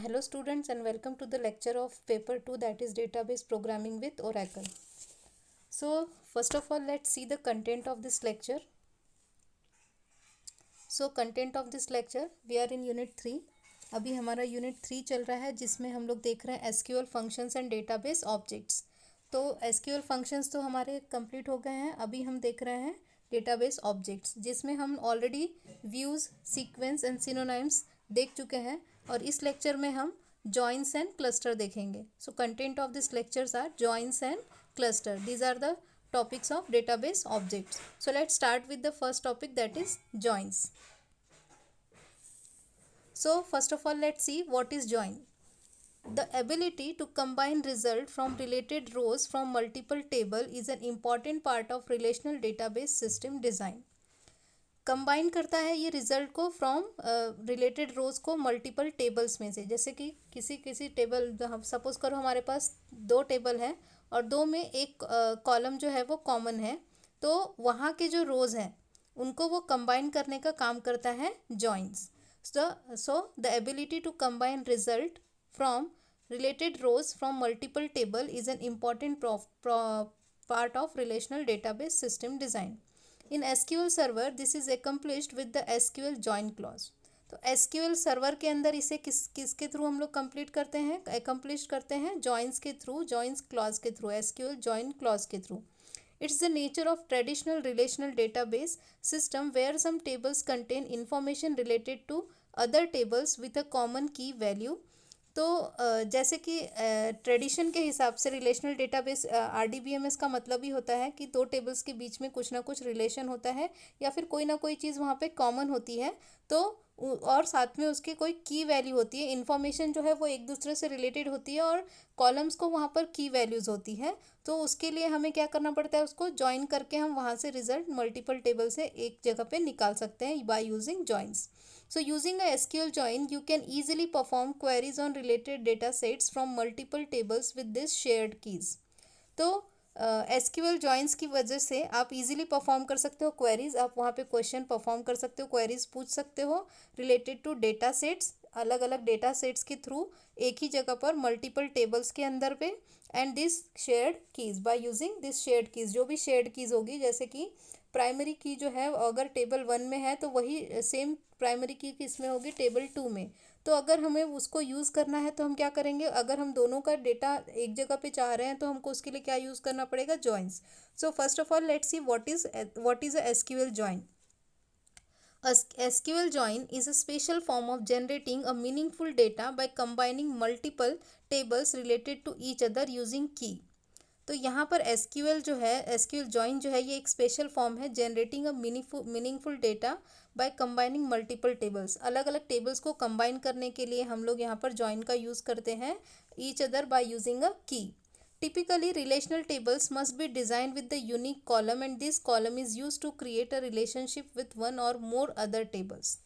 Hello students and welcome to the lecture of paper 2, that is database programming with Oracle. So first of all, let's see the content of this lecture. So content of this lecture, we are in unit 3. अभी हमारा unit 3 चल रहा है जिसमें हम लोग देख रहे हैं SQL functions and database objects. तो एसक्यूएल फंक्शंस तो हमारे कंप्लीट हो गए हैं. अभी हम देख रहे हैं डेटाबेस ऑब्जेक्ट्स जिसमें हम already views, sequence and synonyms देख चुके हैं और इस लेक्चर में हम जॉइंस एंड क्लस्टर देखेंगे. So content of this lectures are joins and cluster. These are the topics of database objects. So let's start with the first topic, that is joins. So first of all, let's see what is join. The ability to combine result from related rows from multiple table is an important part of relational database system design. Combine करता है ये result को from related रोज को multiple tables में से. जैसे कि किसी टेबल, सपोज करो हमारे पास 2 टेबल हैं और 2 में एक कॉलम जो है वो कॉमन है, तो वहाँ के जो रोज हैं उनको वो कंबाइन करने का काम करता है joins. So the ability to combine result from related rows from multiple table is an important part of relational database system design. In SQL server this is accomplished with the SQL join clause. तो SQL server के अंदर इसे किसके through हम लोग complete करते हैं, accomplish करते हैं जॉइंस के थ्रू, जॉइंस क्लॉज के थ्रू, SQL जॉइन क्लॉज के through. It's the nature of traditional relational database system where some tables contain information related to other tables with a common key value. तो जैसे कि tradition के हिसाब से relational database RDBMS का मतलब ही होता है कि 2 टेबल्स के बीच में कुछ ना कुछ रिलेशन होता है या फिर कोई ना कोई चीज़ वहाँ पे कॉमन होती है, तो और साथ में उसकी कोई की वैल्यू होती है. इन्फॉर्मेशन जो है वो एक दूसरे से रिलेटेड होती है और कॉलम्स को वहाँ पर की वैल्यूज़ होती है. तो उसके लिए हमें क्या करना पड़ता है, उसको ज्वाइन करके हम वहाँ से रिजल्ट मल्टीपल टेबल से एक जगह पे निकाल सकते हैं by using joins. So using a SQL join, you can easily perform queries on related data sets from multiple tables with this shared keys. तो SQL joins की वजह से आप इजीली परफॉर्म कर सकते हो क्वेरीज. आप वहाँ पे क्वेश्चन परफॉर्म कर सकते हो, क्वेरीज पूछ सकते हो रिलेटेड टू डेटा सेट्स, अलग अलग डेटा सेट्स के थ्रू एक ही जगह पर मल्टीपल टेबल्स के अंदर पे. And this shared keys, by using this shared keys, जो भी शेयर्ड कीज़ होगी, जैसे कि प्राइमरी की जो है अगर टेबल 1 में है तो वही सेम प्राइमरी की किस में होगी, टेबल 2 में. तो अगर हमें उसको यूज़ करना है तो हम क्या करेंगे, अगर हम दोनों का डेटा एक जगह पे चाह रहे हैं तो हमको उसके लिए क्या यूज़ करना पड़ेगा, joins. So first of all let's see what is a SQL join. A SQL join is a special form of generating a meaningful data by combining multiple tables related to each other using key. तो यहाँ पर SQL जो है, SQL join जो है, ये एक special form है generating a meaningful data by combining multiple tables. अलग अलग टेबल्स को कंबाइन करने के लिए हम लोग यहाँ पर join का यूज़ करते हैं each other by using a की. Typically, relational tables must be designed with the unique column and this column is used to create a relationship with one or more other tables.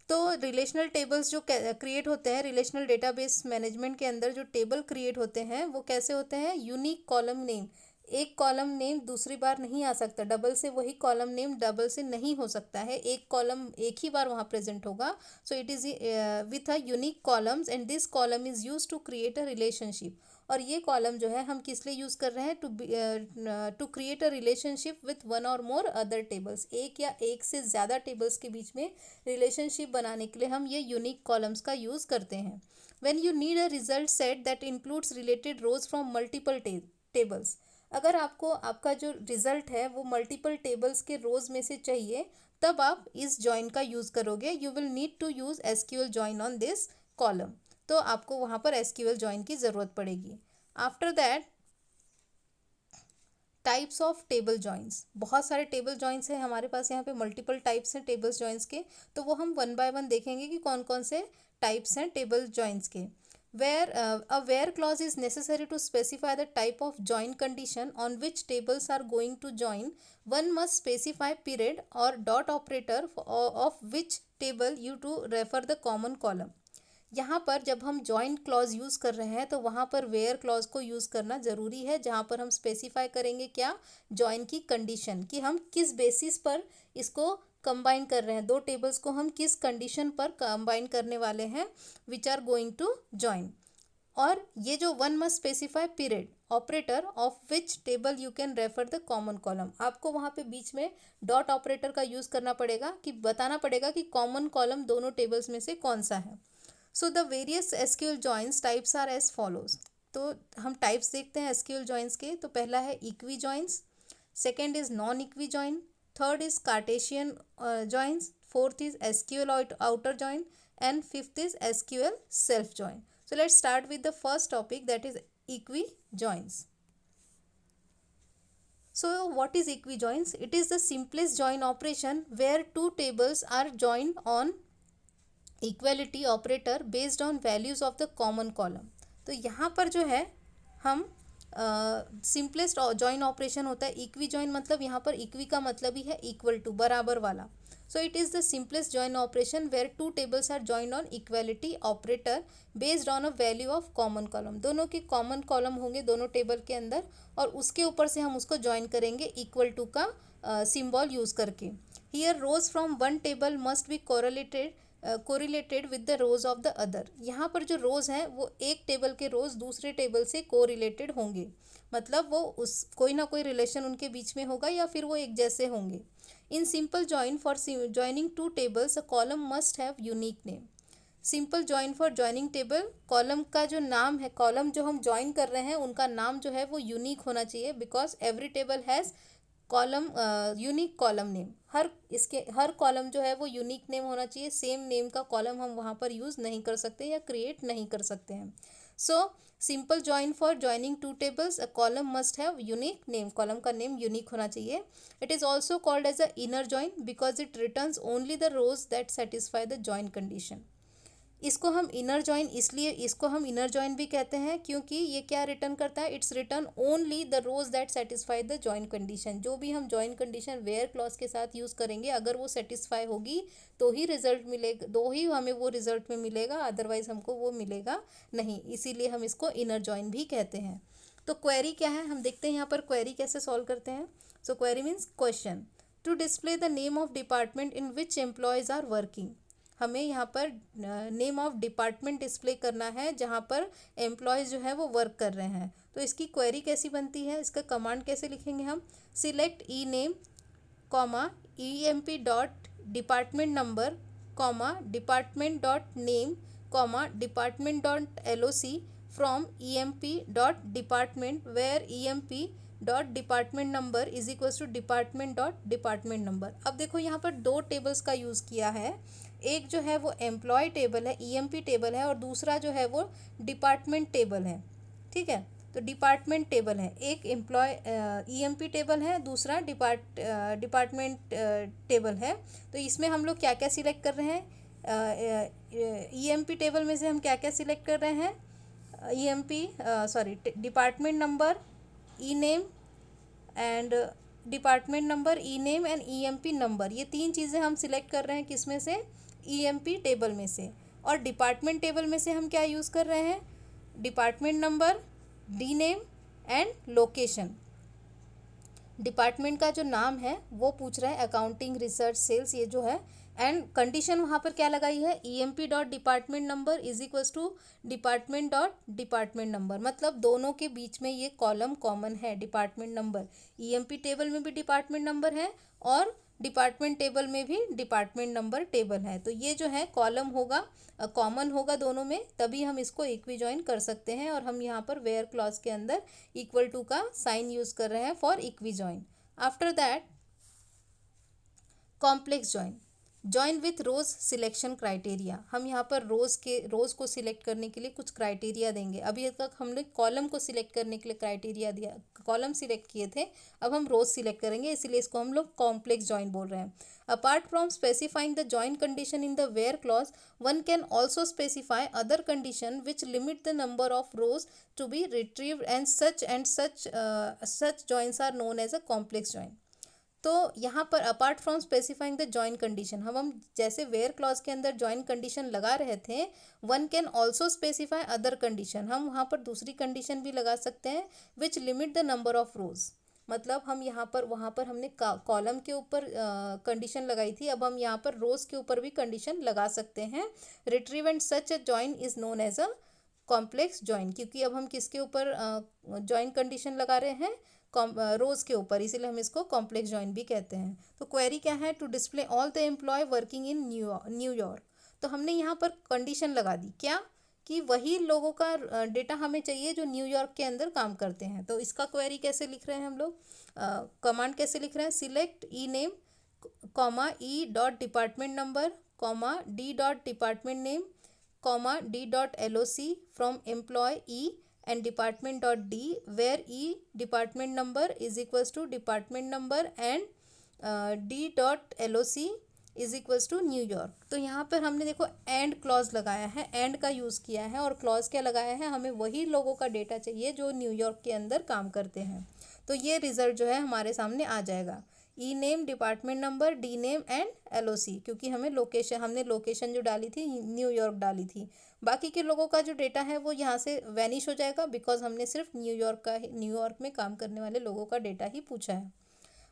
तो relational tables जो create होते हैं relational database management के अंदर, जो table create होते हैं वो कैसे होते हैं, यूनिक कॉलम नेम. एक कॉलम नेम दूसरी बार नहीं आ सकता, डबल से वही कॉलम नेम डबल से नहीं हो सकता है, एक कॉलम एक ही बार वहाँ प्रेजेंट होगा. So it is with a unique columns and this column is use to create a relationship. और ये कॉलम जो है हम किस लिए यूज़ कर रहे हैं, to create a relationship with one और मोर अदर टेबल्स. एक या एक से ज़्यादा टेबल्स के बीच में रिलेशनशिप बनाने के लिए हम ये यूनिक कॉलम्स का यूज़ करते हैं. When you need a result set that includes related rows from multiple tables. अगर आपको आपका जो रिजल्ट है वो मल्टीपल टेबल्स के रोज में से चाहिए, तब आप इस जॉइन का यूज़ करोगे. You will need to use SQL join on this column. तो आपको वहाँ पर SQL जॉइन की ज़रूरत पड़ेगी. After that, types of table joins. बहुत सारे टेबल जॉइंस हैं हमारे पास, यहाँ पे मल्टीपल टाइप्स हैं टेबल्स जॉइंस के. तो वो हम वन बाय वन देखेंगे कि कौन कौन से टाइप्स हैं टेबल जॉइंस के. Where clause is necessary to specify the type of join condition on which tables are going to join. One must specify period और dot operator of which table you to refer the common column. यहाँ पर जब हम joint clause use कर रहे हैं तो वहाँ पर वेयर क्लॉज को यूज़ करना ज़रूरी है, जहाँ पर हम स्पेसिफाई करेंगे क्या, जॉइन की कंडीशन, कि हम किस बेसिस पर इसको कंबाइन कर रहे हैं, दो टेबल्स को हम किस कंडीशन पर कंबाइन करने वाले हैं, which are going to join. और ये जो one must specify period operator of which table you can refer the common column, आपको वहाँ पे बीच में डॉट ऑपरेटर का यूज़ करना पड़ेगा कि बताना पड़ेगा कि कॉमन कॉलम दोनों टेबल्स में से कौन सा है। So the various SQL joins types are as follows. तो हम टाइप्स देखते हैं एसक्यूएल जॉइंस के। तो पहला है equi joins, second is non equi join, third is Cartesian joins, fourth is SQL outer join, and fifth is SQL self join. So let's start with the first topic, that is equijoins. So what is equijoins? It is the simplest join operation where two tables are joined on equality operator based on values of the common column. तो यहाँ पर जो है हम simplest join operation होता है। Equi join मतलब यहाँ पर इक्वी का मतलब ही है इक्वल टू, बराबर वाला। So it is the simplest join operation where two tables are joined on equality operator based on a value of common column. दोनों के कॉमन कॉलम होंगे दोनों टेबल के अंदर, और उसके ऊपर से हम उसको ज्वाइन करेंगे इक्वल टू का सिंबल यूज़ करके। Here rows from one table must be correlated with the rose of the other. यहाँ पर जो रोज हैं वो एक टेबल के रोज दूसरे टेबल से कोरिलेटेड होंगे, मतलब वो उस कोई ना कोई रिलेशन उनके बीच में होगा या फिर वो एक जैसे होंगे। In simple join for joining two tables a column must have unique name. Simple join for joining table, column का जो नाम है, कॉलम जो हम जॉइन कर रहे हैं उनका नाम जो है वो यूनिक होना चाहिए, because every table has column unique column name. Her column जो है वो यूनिक नेम होना चाहिए। सेम नेम का कॉलम हम वहाँ पर यूज़ नहीं कर सकते या क्रिएट नहीं कर सकते हैं। So simple join for joining two tables, a column must have unique name, column का नेम यूनिक होना चाहिए। It is also called as a inner join because it returns only the rows that satisfy the join condition. इसको हम inner join भी कहते हैं क्योंकि ये क्या रिटर्न करता है, it's return only the rows that satisfy the join condition. जो भी हम जॉइन कंडीशन वेयर क्लॉज के साथ यूज़ करेंगे, अगर वो सेटिस्फाई होगी तो ही रिजल्ट मिलेगा, तो ही हमें वो रिजल्ट में मिलेगा, अदरवाइज हमको वो मिलेगा नहीं। इसीलिए हम इसको इनर जॉइन भी कहते हैं। तो क्वेरी क्या है, हम देखते हैं यहाँ पर क्वेरी कैसे सॉल्व करते हैं। So query means question to display the name of department in which employees are working. हमें यहाँ पर नेम ऑफ डिपार्टमेंट डिस्प्ले करना है जहाँ पर एम्प्लॉयज़ जो है वो वर्क कर रहे हैं। तो इसकी क्वेरी कैसी बनती है, इसका कमांड कैसे लिखेंगे हम, select E name comma EMP dot department number comma department dot name comma department dot LOC from EMP dot department where EMP dot department number is equals to department dot department number. अब देखो यहाँ पर दो tables का use किया है, एक जो है वो एम्प्लॉय टेबल है, EMP टेबल है, और दूसरा जो है वो डिपार्टमेंट टेबल है। ठीक है, तो डिपार्टमेंट टेबल है, एक एम्प्लॉय EMP टेबल है, दूसरा डिपार्टमेंट टेबल है। तो इसमें हम लोग क्या क्या सिलेक्ट कर रहे हैं, EMP टेबल में से हम क्या क्या सिलेक्ट कर रहे हैं, department number, E name and department number, E name and EMP number, ये तीन चीज़ें हम सिलेक्ट कर रहे हैं किस में से, EMP टेबल में से। और डिपार्टमेंट टेबल में से हम क्या यूज़ कर रहे हैं, department number, D name and location. Department का जो नाम है वो पूछ रहा है, अकाउंटिंग, रिसर्च, सेल्स, ये जो है। एंड कंडीशन वहाँ पर क्या लगाई है, EMP dot department number is equals to department dot department number, मतलब दोनों के बीच में ये कॉलम कॉमन है, डिपार्टमेंट नंबर। EMP टेबल में भी डिपार्टमेंट नंबर है और डिपार्टमेंट टेबल में भी डिपार्टमेंट नंबर टेबल है। तो ये जो है कॉलम होगा, कॉमन होगा दोनों में, तभी हम इसको इक्वी जॉइन कर सकते हैं। और हम यहाँ पर वेयर क्लॉज के अंदर इक्वल टू का साइन यूज़ कर रहे हैं for equi join. After that complex join, join with rows selection criteria. हम यहाँ पर रोज को सिलेक्ट करने के लिए कुछ क्राइटेरिया देंगे। अभी तक हमने कॉलम को सिलेक्ट करने के लिए क्राइटेरिया दिया, कॉलम सिलेक्ट किए थे, अब हम रोज सिलेक्ट करेंगे, इसीलिए इसको हम लोग कॉम्प्लेक्स जॉइन बोल रहे हैं। Apart from specifying the join condition in the where clause, one can also specify other condition which limit the number of rows to be retrieved and such joins are known as a complex join. तो यहाँ पर apart from specifying the join condition, हम जैसे where clause के अंदर join condition लगा रहे थे, one can also specify other condition, हम वहाँ पर दूसरी कंडीशन भी लगा सकते हैं, which limit the number of rows. मतलब हम यहाँ पर वहाँ पर हमने कॉलम के ऊपर कंडीशन लगाई थी, अब हम यहाँ पर रोज के ऊपर भी कंडीशन लगा सकते हैं. Retrieve and such a join is known as a complex join, क्योंकि अब हम किसके ऊपर जॉइन कंडीशन लगा रहे हैं, रोज के ऊपर, इसीलिए हम इसको कॉम्प्लेक्स जॉइन भी कहते हैं. तो क्वेरी क्या है, to display all the employee working in New York. तो हमने यहाँ पर कंडीशन लगा दी क्या, कि वही लोगों का डेटा हमें चाहिए जो न्यूयॉर्क के अंदर काम करते हैं. तो इसका क्वेरी कैसे लिख रहे हैं हम लोग, कमांड कैसे लिख रहे हैं, select E name comma E dot department number comma D dot department name comma D dot LOC from employ E and department dot d where e department number is equals to department number and d dot LOC is equals to New York. तो यहाँ पर हमने देखो and clause लगाया है, and का use किया है, और क्लॉज क्या लगाया है, हमें वही लोगों का डेटा चाहिए जो न्यूयॉर्क के अंदर काम करते हैं. तो ये रिजल्ट जो है हमारे सामने आ जाएगा, E name department number D name and LOC, क्योंकि हमने लोकेशन जो डाली थी न्यूयॉर्क डाली थी. बाकी के लोगों का जो डेटा है वो यहाँ से वैनिश हो जाएगा, बिकॉज हमने सिर्फ न्यूयॉर्क में काम करने वाले लोगों का डेटा ही पूछा है.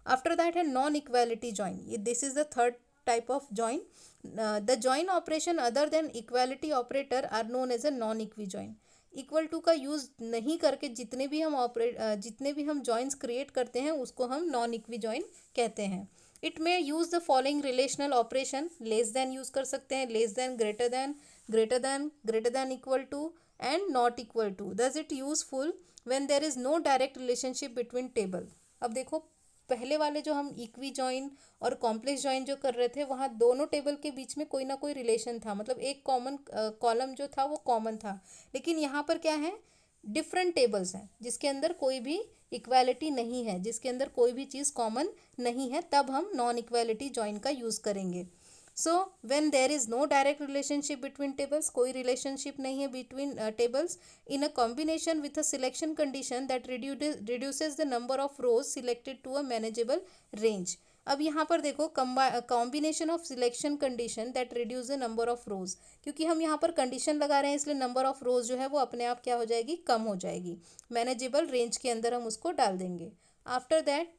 आफ्टर दैट है non equality join. This is the third type of join. The join operation other than equality operator are known as a non equi join. Equal to का यूज़ नहीं करके जितने भी हम जॉइंस क्रिएट करते हैं उसको हम नॉन इक्वी जॉइन कहते हैं. इट में use the following relational operation. Less than use कर सकते हैं, less than, greater than equal to and not equal to. Thus it useful when there is no direct relationship between table. अब देखो पहले वाले जो हम इक्वी जॉइन और कॉम्प्लेक्स जॉइन जो कर रहे थे वहाँ दोनों टेबल के बीच में कोई ना कोई रिलेशन था, मतलब एक कॉमन कॉलम जो था वो कॉमन था. लेकिन यहाँ पर क्या है, डिफरेंट टेबल्स हैं जिसके अंदर कोई भी इक्वालिटी नहीं है, जिसके अंदर कोई भी चीज़ कॉमन नहीं है, तब हम नॉन इक्वालिटी जॉइन का यूज़ करेंगे. So when there is no direct relationship between tables, कोई रिलेशनशिप नहीं है between tables, in a combination with a selection condition that reduces the number of rows selected to a manageable range. अब यहाँ पर देखो combination of selection condition that reduce the number of rows, क्योंकि हम यहाँ पर कंडीशन लगा रहे हैं इसलिए नंबर ऑफ रोज जो है वो अपने आप क्या हो जाएगी, कम हो जाएगी. मैनेजेबल रेंज के अंदर हम उसको डाल देंगे. आफ्टर दैट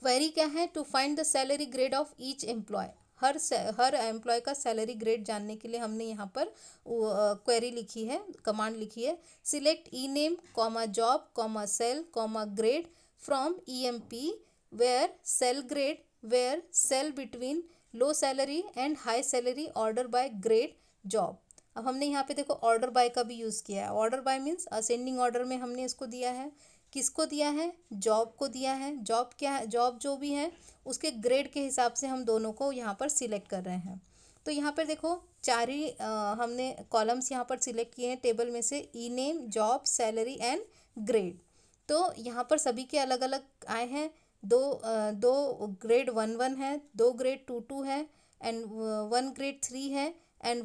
क्वेरी क्या है, to find the salary grade of each employee. हर एम्प्लॉय का सैलरी ग्रेड जानने के लिए हमने यहाँ पर क्वेरी लिखी है, कमांड लिखी है, select E name comma job comma sal comma grade from EMP where cell between low salary and high salary order by grade job. अब हमने यहाँ पे देखो ऑर्डर बाय का भी यूज़ किया है. Order by means ascending order में हमने इसको दिया है. किसको दिया है, जॉब को दिया है. जॉब क्या है, जॉब जो भी है उसके ग्रेड के हिसाब से हम दोनों को यहाँ पर सिलेक्ट कर रहे हैं. तो यहाँ पर देखो चार ही हमने कॉलम्स यहाँ पर सिलेक्ट किए हैं टेबल में से, E name, job, salary and grade. तो यहाँ पर सभी के अलग अलग आए हैं. दो ग्रेड 1 है, 2 ग्रेड 2 है, एंड 1 ग्रेड 3 है, एंड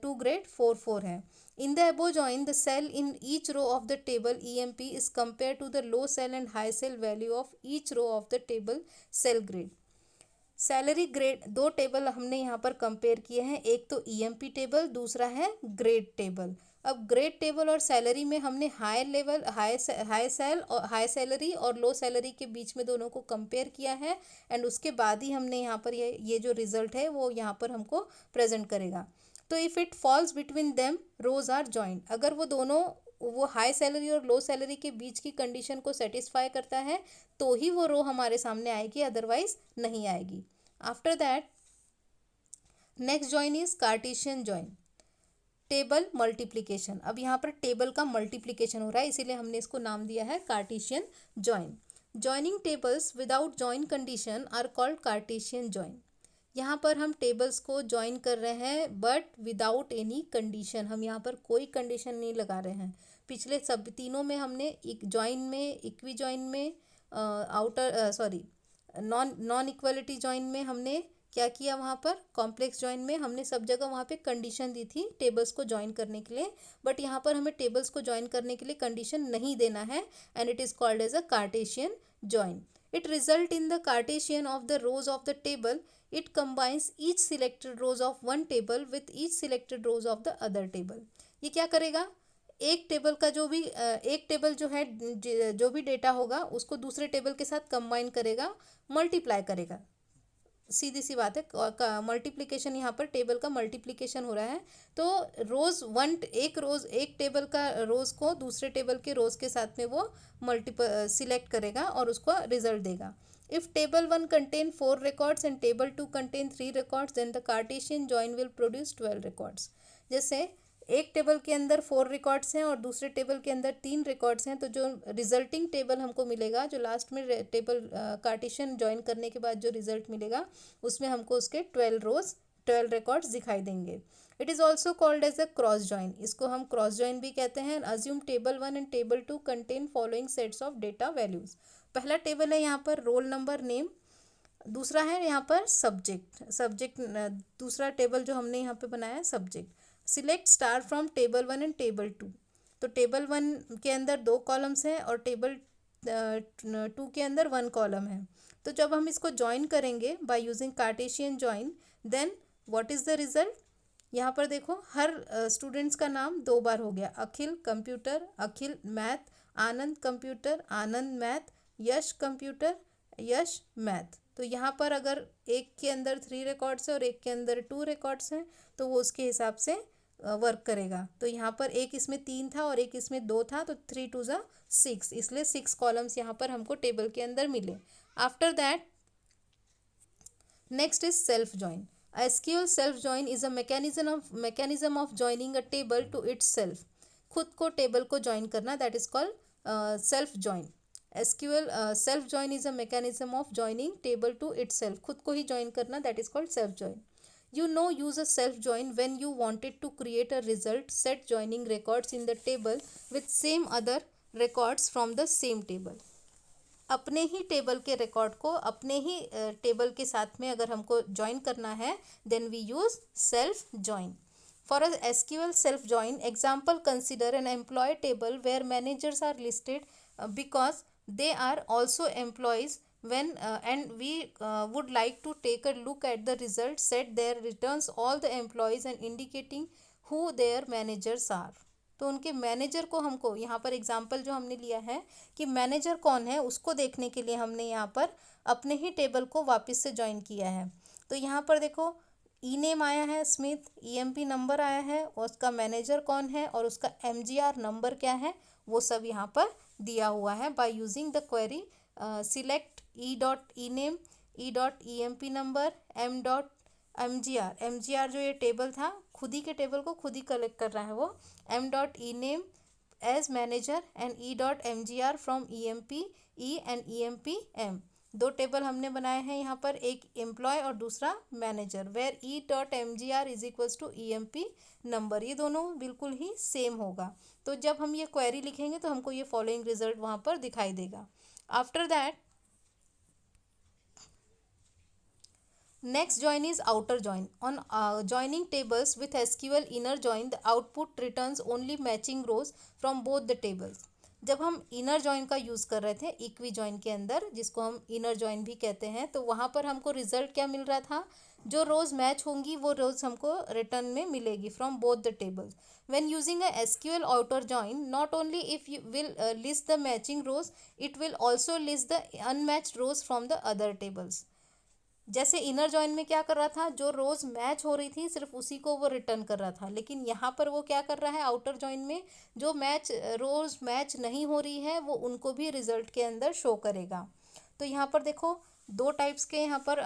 2 ग्रेड 4 है. In the above join, the cell in each row of the table EMP is compared to the low cell and high cell value of each row of the table cell grade. Salary grade दो table हमने यहाँ पर compare किए हैं, एक तो EMP table, दूसरा है ग्रेड टेबल. अब ग्रेड टेबल और सैलरी में हमने हाई सैलरी और लो सैलरी के बीच में दोनों को कंपेयर किया है, एंड उसके बाद ही हमने यहाँ पर ये जो रिजल्ट है वो यहाँ पर हमको प्रेजेंट करेगा. तो if it falls between them rows are joined. अगर वो दोनों वो हाई सैलरी और लो सैलरी के बीच की कंडीशन को सेटिस्फाई करता है तो ही वो रो हमारे सामने आएगी, अदरवाइज नहीं आएगी. After that next join is Cartesian join, table multiplication. अब यहाँ पर टेबल का मल्टीप्लिकेशन हो रहा है इसीलिए हमने इसको नाम दिया है Cartesian join. Joining tables without join condition are called Cartesian join. यहाँ पर हम टेबल्स को ज्वाइन कर रहे हैं बट विदाउट एनी कंडीशन, हम यहाँ पर कोई कंडीशन नहीं लगा रहे हैं. पिछले सब तीनों में हमने ज्वाइन में, इक्वी ज्वाइन में, नॉन इक्वलिटी ज्वाइन में हमने क्या किया, वहाँ पर कॉम्प्लेक्स ज्वाइन में हमने सब जगह वहाँ पे कंडीशन दी थी टेबल्स को ज्वाइन करने के लिए, बट यहाँ पर हमें टेबल्स को ज्वाइन करने के लिए कंडीशन नहीं देना है, and it is called as a Cartesian join. It result in the Cartesian of the rows of the table. It combines each selected rows of one table with each selected rows of the other table. ये क्या करेगा, एक table का जो भी एक table जो है जो भी डेटा होगा उसको दूसरे टेबल के साथ कंबाइन करेगा, मल्टीप्लाई करेगा। सीधी सी बात है, मल्टीप्लिकेशन, यहाँ पर टेबल का मल्टीप्लिकेशन हो रहा है। तो रोज एक टेबल का रोज को दूसरे टेबल के रोज के साथ में वो मल्टीपल सिलेक्ट करेगा और उसको रिजल्ट देगा। If table 1 contain 4 records and table 2 contain 3 records then the Cartesian join will produce 12 records. जैसे एक टेबल के अंदर 4 रिकॉर्ड्स हैं और दूसरे टेबल के अंदर 3 रिकॉर्ड्स हैं, तो जो रिजल्टिंग टेबल हमको मिलेगा, जो लास्ट में टेबल कार्टेशियन ज्वाइन करने के बाद जो रिजल्ट मिलेगा, उसमें हमको उसके 12 रिकॉर्ड्स दिखाई देंगे। It is also called as a cross join, इसको हम क्रॉस जॉइन भी कहते हैं। Assume table 1 and table 2 contain following sets of data values. पहला टेबल है यहाँ पर रोल नंबर नेम, दूसरा है यहाँ पर सब्जेक्ट दूसरा टेबल जो हमने यहाँ पे बनाया है subject. Select star from table 1 and table 2, तो टेबल 1 के अंदर 2 कॉलम्स हैं और टेबल 2 के अंदर 1 कॉलम है। तो जब हम इसको ज्वाइन करेंगे by using Cartesian join, then what is the result. यहाँ पर देखो हर स्टूडेंट्स का नाम 2 बार हो गया, अखिल कंप्यूटर, अखिल मैथ, आनंद कंप्यूटर, आनंद मैथ, यश कंप्यूटर, यश मैथ। तो यहाँ पर अगर एक के अंदर 3 रिकॉर्ड्स है और एक के अंदर 2 रिकॉर्ड्स हैं तो वो उसके हिसाब से वर्क करेगा। तो यहाँ पर एक इसमें 3 था और एक इसमें 2 था, तो 3 2 ज़ा 6, इसलिए 6 कॉलम्स यहाँ पर हमको टेबल के अंदर मिले। After that next is self join. SQL self join is a mechanism of joining a table to itself। खुद को टेबल को ज्वाइन करना, that is called self join. SQL self join is a mechanism of joining table to itself, खुद को ही join करना, that is called self join. use a self join when you wanted to create a result set joining records in the table with same other records from the same table। अपने ही table के record को अपने ही table के साथ में अगर हमको join करना है, then we use self join. For a SQL self join example, consider an employee table where managers are listed because they are also employees and we would like to take a look at the result set there returns all the employees and indicating who their managers are। तो उनके manager को हमको यहाँ पर example जो हमने लिया है कि मैनेजर कौन है उसको देखने के लिए हमने यहाँ पर अपने ही टेबल को वापस से ज्वाइन किया है। तो यहाँ पर देखो ई नेम आया है स्मिथ, EMP नंबर आया है और उसका मैनेजर कौन है और उसका MGR नंबर क्या है वो सब यहाँ पर दिया हुआ है। By using the query select E.ename, E.emp number, MGR जो ये टेबल था खुद ही के टेबल को खुद ही कलेक्ट कर रहा है वो, M.ename as manager and E.mgr from EMP E and EMP M। 2 table हमने बनाए हैं यहाँ पर, एक एम्प्लॉय और दूसरा manager, where E.mgr is equals to EMP number, ये दोनों बिल्कुल ही सेम होगा। तो जब हम ये क्वेरी लिखेंगे तो हमको ये फॉलोइंग रिजल्ट वहाँ पर दिखाई देगा। After that next join is outer join। on joining tables with SQL inner join, the output returns only matching rows from both the tables। जब हम इनर जॉइन का यूज़ कर रहे थे इक्वी जॉइन के अंदर, जिसको हम इनर जॉइन भी कहते हैं, तो वहाँ पर हमको रिजल्ट क्या मिल रहा था, जो रोज़ मैच होंगी वो रोज़ हमको रिटर्न में मिलेगी from both the tables. when using a SQL outer join, not only if you will list the matching rows, it will also list the unmatched rows from the other tables। जैसे inner join में क्या कर रहा था, जो रोज़ match हो रही थी सिर्फ उसी को वो रिटर्न कर रहा था, लेकिन यहाँ पर वो क्या कर रहा है आउटर जॉइन में, जो रोज़ मैच नहीं हो रही है वो उनको भी रिजल्ट के अंदर शो करेगा। तो यहाँ पर देखो 2 टाइप्स के यहाँ पर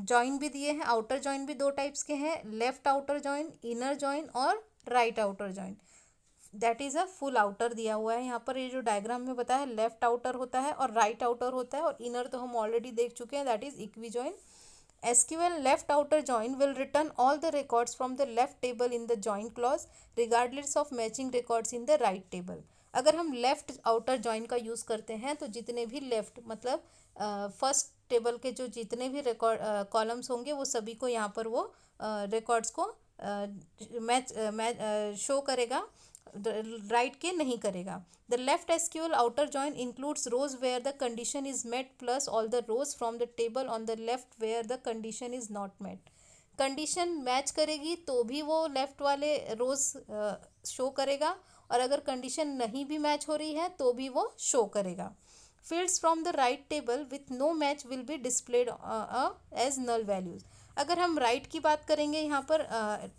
जॉइन भी दिए हैं, आउटर जॉइन भी 2 टाइप्स के हैं, left outer join, inner join और right outer join. That is a full outer दिया हुआ है यहाँ पर, ये जो डायग्राम में बताया है लेफ्ट आउटर होता है और राइट आउटर होता है, और इनर तो हम ऑलरेडी देख चुके हैं, that is equi join. SQL left outer join will return all the records from the left table in the join clause regardless of matching records in the right table। अगर हम left outer join का use करते हैं तो जितने भी left मतलब first table के जो जितने भी रिकॉर्ड कॉलम्स होंगे वो सभी को यहाँ पर वो रिकॉर्ड्स को मैच शो करेगा, राइट के नहीं करेगा। The left SQL outer join includes rows where the condition is met plus all the rows from the table on the left where the condition is not met. Condition match करेगी तो भी वो left वाले रोज show करेगा, और अगर condition नहीं भी मैच हो रही है तो भी वो शो करेगा. Fields from the right table with no match will be displayed as null values. अगर हम राइट की बात करेंगे यहाँ पर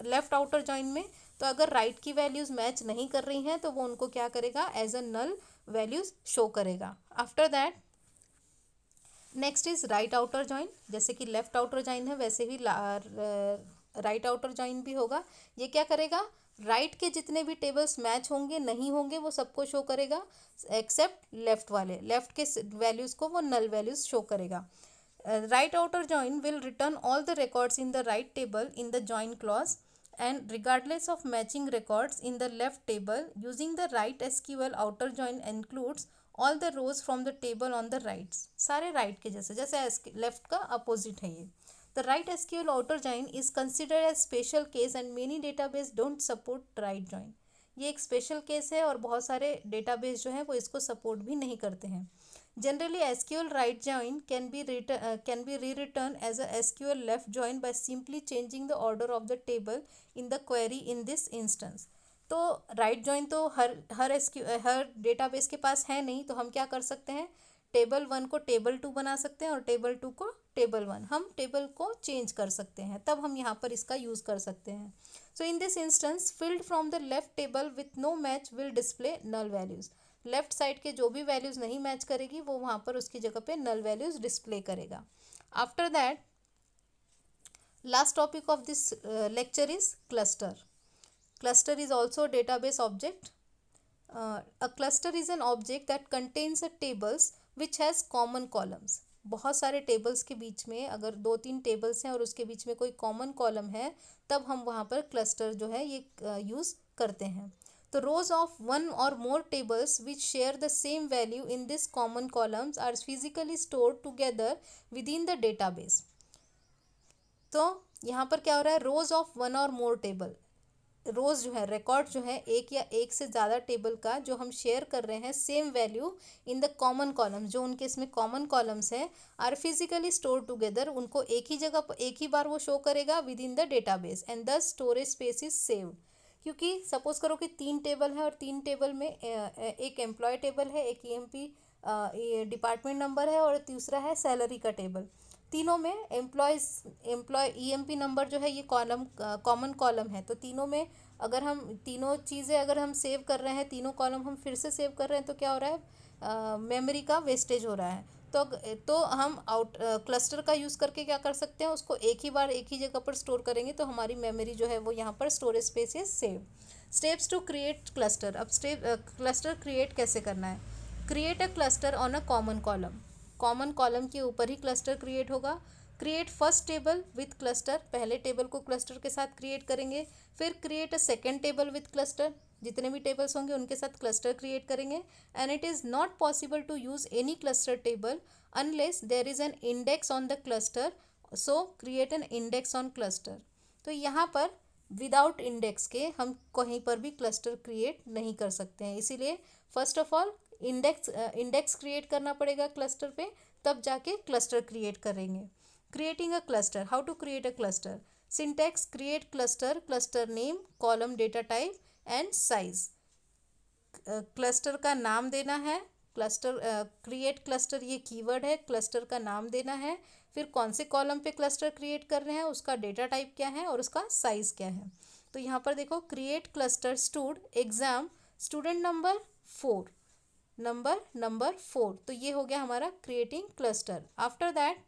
लेफ्ट आउटर जॉइन में, तो अगर राइट की वैल्यूज मैच नहीं कर रही हैं तो वो उनको क्या करेगा, as a null values show करेगा. After that next is right outer join. जैसे कि लेफ्ट आउटर जॉइन है वैसे ही राइट आउटर जॉइन भी होगा. ये क्या करेगा, राइट के जितने भी टेबल्स मैच होंगे नहीं होंगे वो सबको शो करेगा, एक्सेप्ट लेफ्ट वाले. लेफ्ट के वैल्यूज को वो नल वैल्यूज शो करेगा. Right outer join will return all the records in the right table in the join clause and regardless of matching records in the left table. Using the right SQL outer join includes all the rows from the table on the right. सारे right के जैसे जैसे left का opposite है ये. The right SQL outer join is considered as special case and many database don't support right join. ये एक special case है और बहुत सारे डेटाबेस जो हैं वो इसको सपोर्ट भी नहीं करते हैं. Generally, SQL right join can be rewritten as a SQL left join by simply changing the order of the table in the query in this instance. तो राइट जॉइन तो हर डेटाबेस के पास है नहीं, तो हम क्या कर सकते हैं, टेबल 1 को टेबल 2 बना सकते हैं और टेबल 2 को टेबल 1. हम टेबल को चेंज कर सकते हैं, तब हम यहाँ पर इसका यूज़ कर सकते हैं. So in this instance field from the left table with no match will display null values. Left side के जो भी वैल्यूज़ नहीं मैच करेगी वो वहाँ पर उसकी जगह पे नल वैल्यूज़ डिस्प्ले करेगा. After that last topic of this lecture is cluster. Cluster is also a database object. A cluster is an object that contains a tables which has common columns. बहुत सारे टेबल्स के बीच में अगर 2-3 tables हैं और उसके बीच में कोई कॉमन कॉलम है तब हम वहाँ पर क्लस्टर जो है ये यूज़ करते हैं. तो रोज ऑफ वन और more tables which share the same value in this common columns are physically stored together within the database. तो यहाँ पर क्या हो रहा है, रोज ऑफ वन और मोर टेबल, रोज जो है रिकॉर्ड जो है एक या एक से ज़्यादा टेबल का जो हम शेयर कर रहे हैं same value in the common column, जो उनके इसमें कॉमन कॉलम्स हैं आर फिजिकली स्टोर टुगेदर, उनको एक ही जगह एक ही बार वो शो करेगा with in the database and the storage space is saved. क्योंकि सपोज करो कि 3 टेबल है और 3 टेबल में एक एम्प्लॉय टेबल है, एक EMP डिपार्टमेंट नंबर है और तीसरा है सैलरी का टेबल. तीनों में एम्प्लॉय EMP नंबर जो है ये कॉमन कॉलम है. तो तीनों में अगर हम तीनों चीज़ें अगर हम सेव कर रहे हैं, तीनों कॉलम हम फिर से सेव कर रहे हैं, तो क्या हो रहा है, मेमोरी का वेस्टेज हो रहा है. तो हम क्लस्टर का यूज़ करके क्या कर सकते हैं, उसको एक ही बार एक ही जगह पर स्टोर करेंगे तो हमारी मेमोरी जो है वो यहाँ पर storage space is save. Steps to create cluster. अब क्लस्टर क्रिएट कैसे करना है. Create a cluster on a common column. Common column के ऊपर ही क्लस्टर क्रिएट होगा. Create first table with cluster. पहले टेबल को क्लस्टर के साथ क्रिएट करेंगे. फिर create a second table with cluster. जितने भी टेबल्स होंगे उनके साथ क्लस्टर क्रिएट करेंगे. And it is not possible to use any cluster table unless there is an index on the cluster. So create an index on cluster. तो यहाँ पर without index के हम कहीं पर भी क्लस्टर क्रिएट नहीं कर सकते हैं. इसीलिए first of all index create करना पड़ेगा क्लस्टर पे, तब जाके क्लस्टर क्रिएट करेंगे. Creating a cluster. How to create a cluster. Syntax create cluster, cluster name, column data type and size. Cluster का नाम देना है. क्लस्टर क्रिएट क्लस्टर ये कीवर्ड है, क्लस्टर का नाम देना है. फिर कौन से कॉलम पे क्लस्टर क्रिएट कर रहे हैं, उसका डेटा टाइप क्या है और उसका साइज क्या है. तो यहाँ पर देखो, create cluster stud exam student number 4 number 4. तो ये हो गया हमारा creating cluster. After that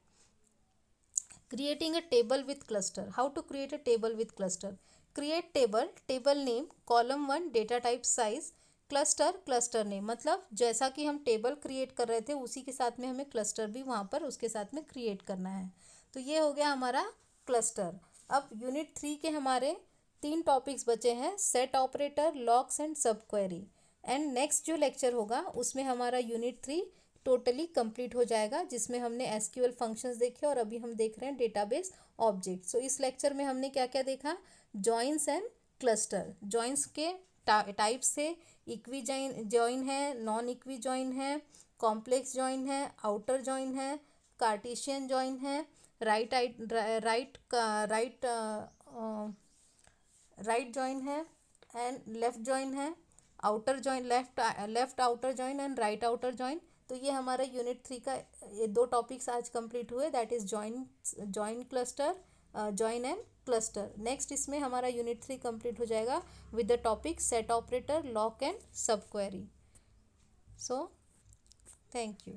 creating a table with cluster. How to create a table with cluster. Create table, table name, column 1, data type, size, cluster, cluster name. मतलब जैसा कि हम table create कर रहे थे उसी के साथ में हमें क्लस्टर भी वहाँ पर उसके साथ में क्रिएट करना है. तो ये हो गया हमारा क्लस्टर. अब यूनिट 3 के हमारे 3 टॉपिक्स बचे हैं, सेट ऑपरेटर, लॉक्स एंड सब क्वेरी. एंड नेक्स्ट जो लेक्चर होगा उसमें हमारा यूनिट 3 टोटली कंप्लीट हो जाएगा, जिसमें हमने SQL फंक्शंस देखे और अभी हम देख रहे हैं डेटाबेस ऑब्जेक्ट. सो इस लेक्चर में हमने क्या क्या देखा, जॉइंस एंड क्लस्टर. जॉइंस के टाइप से इक्वी जॉइन है, नॉन इक्वी जॉइन है, कॉम्प्लेक्स जॉइन है, आउटर जॉइन है, कार्टेशियन जॉइन है, right right right right join है एंड लेफ्ट जॉइन है, outer join, left outer join and right outer join. तो ये हमारा यूनिट 3 का ये 2 टॉपिक्स आज कंप्लीट हुए, that is join cluster, join and cluster. Next इसमें हमारा यूनिट 3 कंप्लीट हो जाएगा with the topic set operator, lock and सब क्वेरी। So thank you.